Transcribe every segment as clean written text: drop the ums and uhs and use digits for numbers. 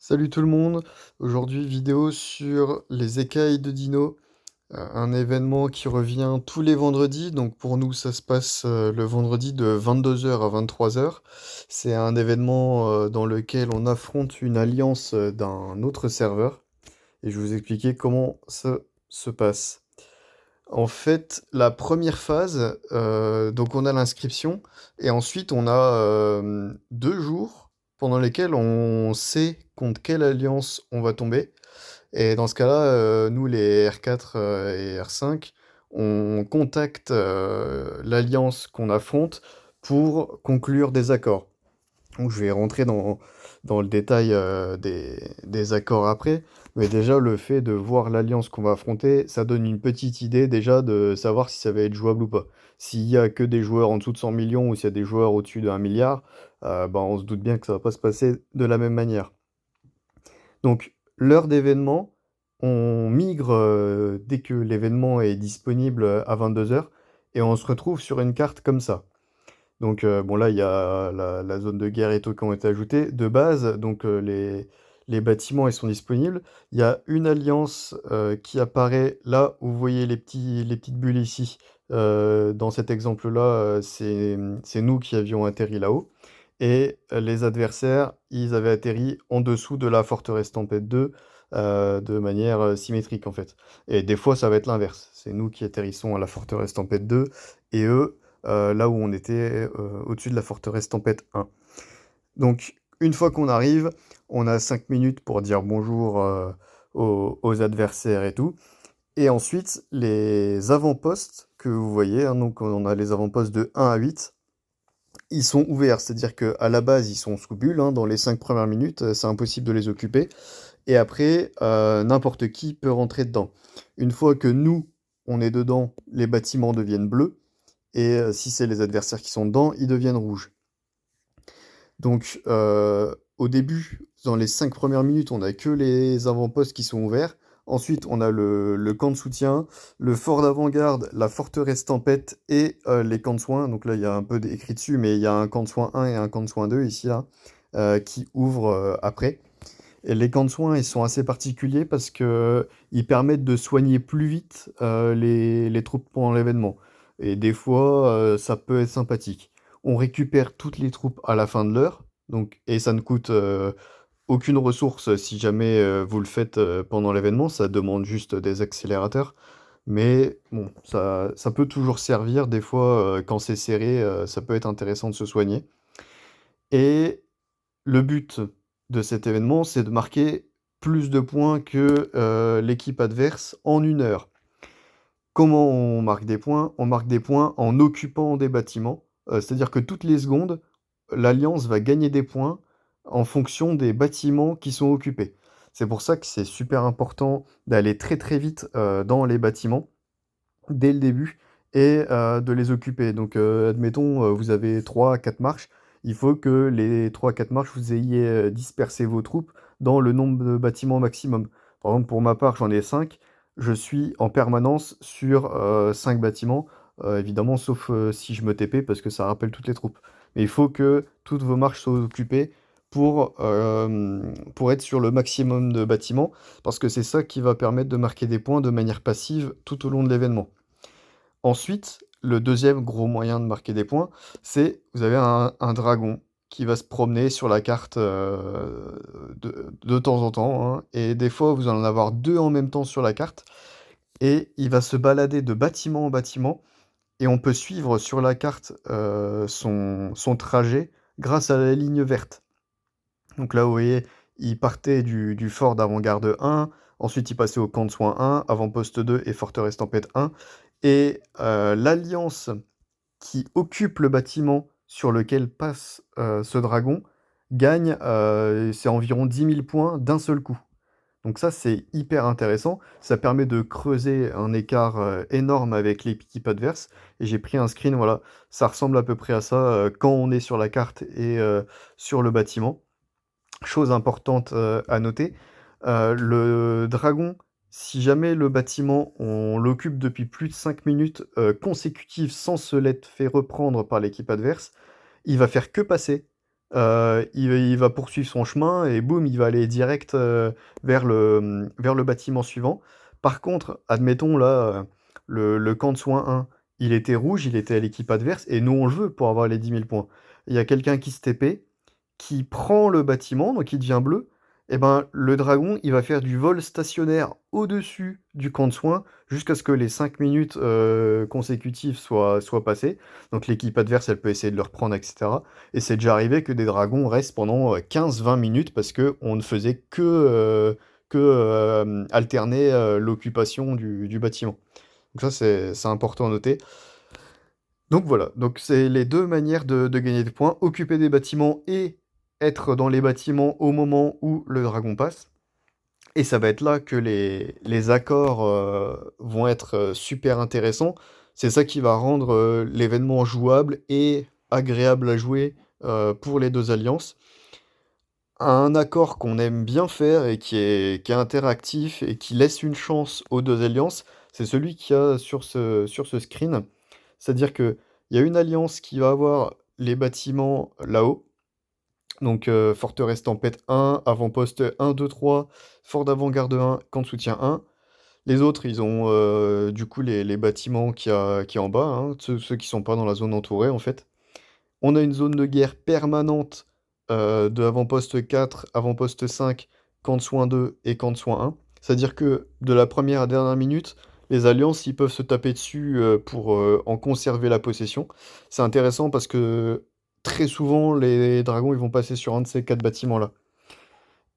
Salut tout le monde, aujourd'hui vidéo sur les écailles de Dino, un événement qui revient tous les vendredis, donc pour nous ça se passe le vendredi de 22 h à 23 h. C'est un événement dans lequel on affronte une alliance d'un autre serveur, et je vais vous expliquer comment ça se passe. En fait, la première phase, donc on a l'inscription et ensuite on a, 2 jours pendant lesquels on sait contre quelle alliance on va tomber et dans ce cas-là, nous les R4, et R5, on contacte, l'alliance qu'on affronte pour conclure des accords. Donc je vais rentrer dans le détail des accords après, mais déjà le fait de voir l'alliance qu'on va affronter, ça donne une petite idée déjà de savoir si ça va être jouable ou pas. S'il y a que des joueurs en dessous de 100 millions ou s'il y a des joueurs au-dessus d'un milliard, bah, on se doute bien que ça va pas se passer de la même manière. Donc l'heure d'événement, on migre dès que l'événement est disponible à 22 heures et on se retrouve sur une carte comme ça. Donc, bon là, il y a la zone de guerre et tout qui ont été ajoutés. De base, donc, les bâtiments, ils sont disponibles. Il y a une alliance, qui apparaît là où vous voyez les petites bulles ici. Dans cet exemple-là, c'est nous qui avions atterri là-haut et les adversaires, ils avaient atterri en dessous de la forteresse Tempête 2, de manière, symétrique, en fait. Et des fois, ça va être l'inverse. C'est nous qui atterrissons à la forteresse Tempête 2 et eux, là où on était au-dessus de la forteresse Tempête 1. Donc, une fois qu'on arrive, on a 5 minutes pour dire bonjour aux adversaires et tout. Et ensuite, les avant-postes que vous voyez, hein, donc on a les avant-postes de 1 à 8, ils sont ouverts, c'est-à-dire qu'à la base, ils sont sous bulle, hein, dans les 5 premières minutes, c'est impossible de les occuper. Et après, n'importe qui peut rentrer dedans. Une fois que nous, on est dedans, les bâtiments deviennent bleus. Et si c'est les adversaires qui sont dedans, ils deviennent rouges. Donc, au début, dans les 5 premières minutes, on a que les avant-postes qui sont ouverts. Ensuite, on a le camp de soutien, le fort d'avant-garde, la forteresse tempête et les camps de soins. Donc là, il y a un peu écrit dessus, mais il y a un camp de soins 1 et un camp de soins 2 ici, là, qui ouvrent après. Et les camps de soins, ils sont assez particuliers parce que ils permettent de soigner plus vite les troupes pendant l'événement. Et des fois, ça peut être sympathique. On récupère toutes les troupes à la fin de l'heure, donc, et ça ne coûte aucune ressource si jamais vous le faites pendant l'événement. Ça demande juste des accélérateurs. Mais bon, ça peut toujours servir. Des fois, quand c'est serré, ça peut être intéressant de se soigner. Et le but de cet événement, c'est de marquer plus de points que, l'équipe adverse en 1 heure. Comment on marque des points? On marque des points en occupant des bâtiments, c'est-à-dire que toutes les secondes, l'alliance va gagner des points en fonction des bâtiments qui sont occupés. C'est pour ça que c'est super important d'aller très, très vite, dans les bâtiments dès le début et de les occuper. Donc, admettons, vous avez 3 à 4 marches, il faut que les 3 à 4 marches, vous ayez, dispersé vos troupes dans le nombre de bâtiments maximum. Par exemple, pour ma part, j'en ai 5, je suis en permanence sur, 5 bâtiments, évidemment sauf, si je me TP parce que ça rappelle toutes les troupes. Mais il faut que toutes vos marches soient occupées pour être sur le maximum de bâtiments, parce que c'est ça qui va permettre de marquer des points de manière passive tout au long de l'événement. Ensuite, le deuxième gros moyen de marquer des points, c'est vous avez un dragon qui va se promener sur la carte, de temps en temps, hein, et des fois, vous allez en avoir 2 en même temps sur la carte et il va se balader de bâtiment en bâtiment et on peut suivre sur la carte, son trajet grâce à la ligne verte. Donc là, vous voyez, il partait du fort d'avant-garde 1, ensuite il passait au camp de soins 1, avant-poste 2 et forteresse tempête 1. Et l'alliance qui occupe le bâtiment sur lequel passe ce dragon gagne, c'est environ 10 000 points d'un seul coup. Donc ça, c'est hyper intéressant. Ça permet de creuser un écart énorme avec l'équipe adverse. Et j'ai pris un screen, voilà, ça ressemble à peu près à ça quand on est sur la carte et sur le bâtiment. Chose importante, à noter, le dragon, si jamais le bâtiment, on l'occupe depuis plus de 5 minutes, consécutives sans se l'être fait reprendre par l'équipe adverse, il va faire que passer. il va poursuivre son chemin et boum, il va aller direct, vers le bâtiment suivant. Par contre, admettons là, le camp de soin 1, il était rouge, il était à l'équipe adverse et nous on le veut pour avoir les 10 000 points. Il y a quelqu'un qui se TP, qui prend le bâtiment, donc il devient bleu, et ben le dragon, il va faire du vol stationnaire au-dessus du camp de soin jusqu'à ce que les 5 minutes, consécutives soient passées. Donc l'équipe adverse, elle peut essayer de le reprendre et cetera. Et c'est déjà arrivé que des dragons restent pendant 15-20 minutes parce qu'on ne faisait que alterner l'occupation du bâtiment. Donc ça, c'est important à noter. Donc voilà, donc c'est les deux manières de gagner des points, occuper des bâtiments et être dans les bâtiments au moment où le dragon passe. Et ça va être là que les accords vont être super intéressants. C'est ça qui va rendre l'événement jouable et agréable à jouer pour les deux alliances. Un accord qu'on aime bien faire et qui est interactif et qui laisse une chance aux deux alliances, c'est celui qu'il y a sur ce screen. C'est-à-dire qu'il y a une alliance qui va avoir les bâtiments là-haut. Donc forteresse tempête 1, avant-poste 1, 2, 3, fort d'avant-garde 1, camp de soutien 1. Les autres, ils ont du coup les bâtiments qui est en bas, hein, ceux qui sont pas dans la zone entourée en fait. On a une zone de guerre permanente de avant-poste 4, avant-poste 5, camp de soin 2 et camp de soin 1. C'est-à-dire que de la première à la dernière minute, les alliances, ils peuvent se taper dessus pour en conserver la possession. C'est intéressant parce que très souvent, les dragons, ils vont passer sur un de ces quatre bâtiments-là.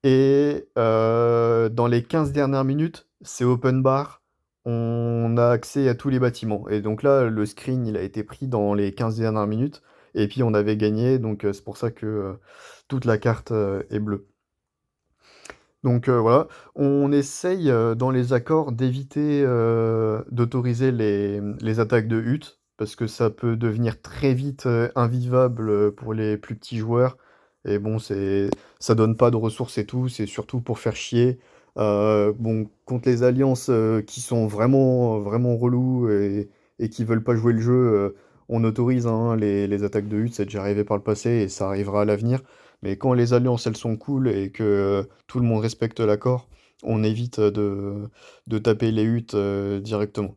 Et dans les 15 dernières minutes, c'est open bar. On a accès à tous les bâtiments. Et donc là, le screen, il a été pris dans les 15 dernières minutes. Et puis on avait gagné. Donc c'est pour ça que toute la carte est bleue. Donc voilà, on essaye dans les accords d'éviter d'autoriser les attaques de hutte, parce que ça peut devenir très vite invivable pour les plus petits joueurs. Et bon, ça donne pas de ressources et tout, c'est surtout pour faire chier. Bon, contre les alliances qui sont vraiment, vraiment relous et qui veulent pas jouer le jeu, on autorise hein, les attaques de hutte, c'est déjà arrivé par le passé et ça arrivera à l'avenir. Mais quand les alliances, elles sont cool et que tout le monde respecte l'accord, on évite de taper les huttes directement.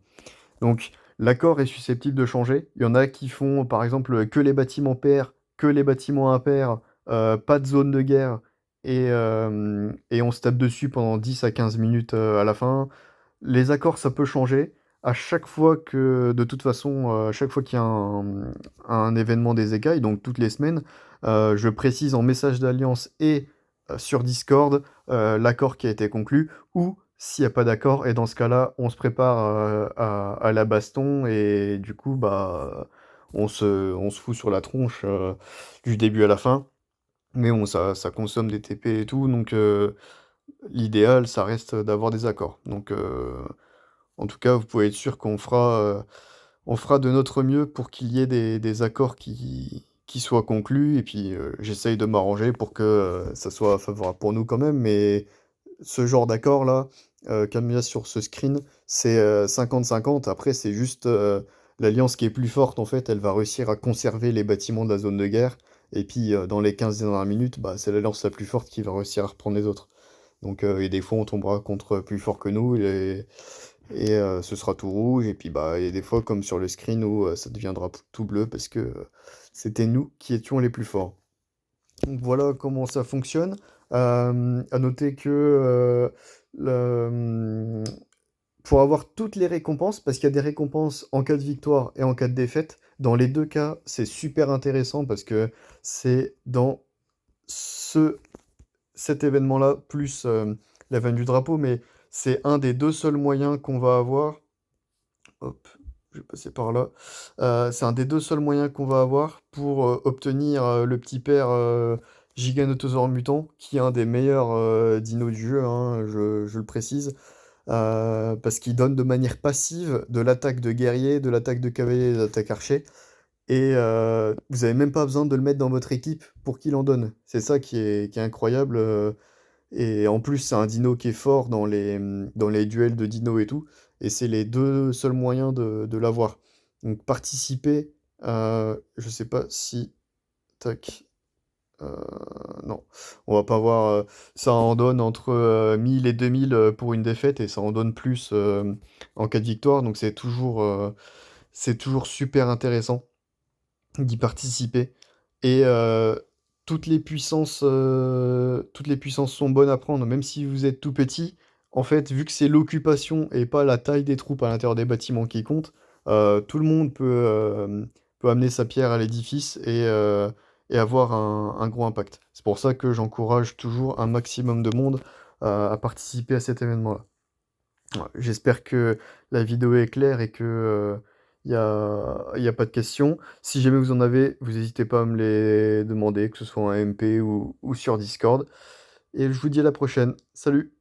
Donc, l'accord est susceptible de changer. Il y en a qui font, par exemple, que les bâtiments pairs, que les bâtiments impairs, pas de zone de guerre, et on se tape dessus pendant 10 à 15 minutes à la fin. Les accords, ça peut changer. À chaque fois que, de toute façon, à chaque fois qu'il y a un événement des écailles, donc toutes les semaines, je précise en message d'alliance et sur Discord l'accord qui a été conclu, ou s'il n'y a pas d'accord, et dans ce cas-là, on se prépare à la baston, et du coup, bah, on se fout sur la tronche du début à la fin. Mais bon, ça consomme des TP et tout, donc l'idéal, ça reste d'avoir des accords. Donc, en tout cas, vous pouvez être sûr on fera de notre mieux pour qu'il y ait des accords qui soient conclus. Et puis, j'essaye de m'arranger pour que ça soit favorable pour nous quand même. Mais ce genre d'accord-là, comme il y a sur ce screen, c'est 50-50. Après, c'est juste l'alliance qui est plus forte, en fait, elle va réussir à conserver les bâtiments de la zone de guerre. Et puis, dans les 15 dernières minutes, bah, c'est l'alliance la plus forte qui va réussir à reprendre les autres. Donc, et des fois, on tombera contre plus fort que nous. Et ce sera tout rouge et puis, bah, il y a des fois comme sur le screen où, ça deviendra p tout bleu parce que, c'était nous qui étions les plus forts. Donc voilà comment ça fonctionne. À noter que, pour avoir toutes les récompenses, parce qu'il y a des récompenses en cas de victoire et en cas de défaite, dans les 2 cas, c'est super intéressant parce que c'est dans ce cet événement-là, plus, la veine du drapeau, mais c'est un des 2 seuls moyens qu'on va avoir. Hop, je vais passer par là. C'est un des 2 seuls moyens qu'on va avoir pour, obtenir, le petit père, Giganotosaure mutant, qui est un des meilleurs, dinos du jeu, hein, je le précise. Parce qu'il donne de manière passive de l'attaque de guerrier, de l'attaque de cavalier et de l'attaque archer. Et vous avez même pas besoin de le mettre dans votre équipe pour qu'il en donne. C'est ça qui est incroyable, et en plus, c'est un dino qui est fort dans les duels de dinos et tout, et c'est les 2 seuls moyens de l'avoir. Donc participer, je sais pas si tac, Non, on va pas avoir, ça en donne entre, 1 000 et 2 000 pour une défaite et ça en donne plus, en cas de victoire, donc c'est toujours super intéressant d'y participer et toutes les puissances sont bonnes à prendre, même si vous êtes tout petit. En fait, vu que c'est l'occupation et pas la taille des troupes à l'intérieur des bâtiments qui compte, tout le monde peut amener sa pierre à l'édifice et avoir un gros impact. C'est pour ça que j'encourage toujours un maximum de monde, à participer à cet événement-là. Ouais, j'espère que la vidéo est claire et que, y a pas de questions. Si jamais vous en avez, vous n'hésitez pas à me les demander, que ce soit en MP ou sur Discord et je vous dis à la prochaine. Salut!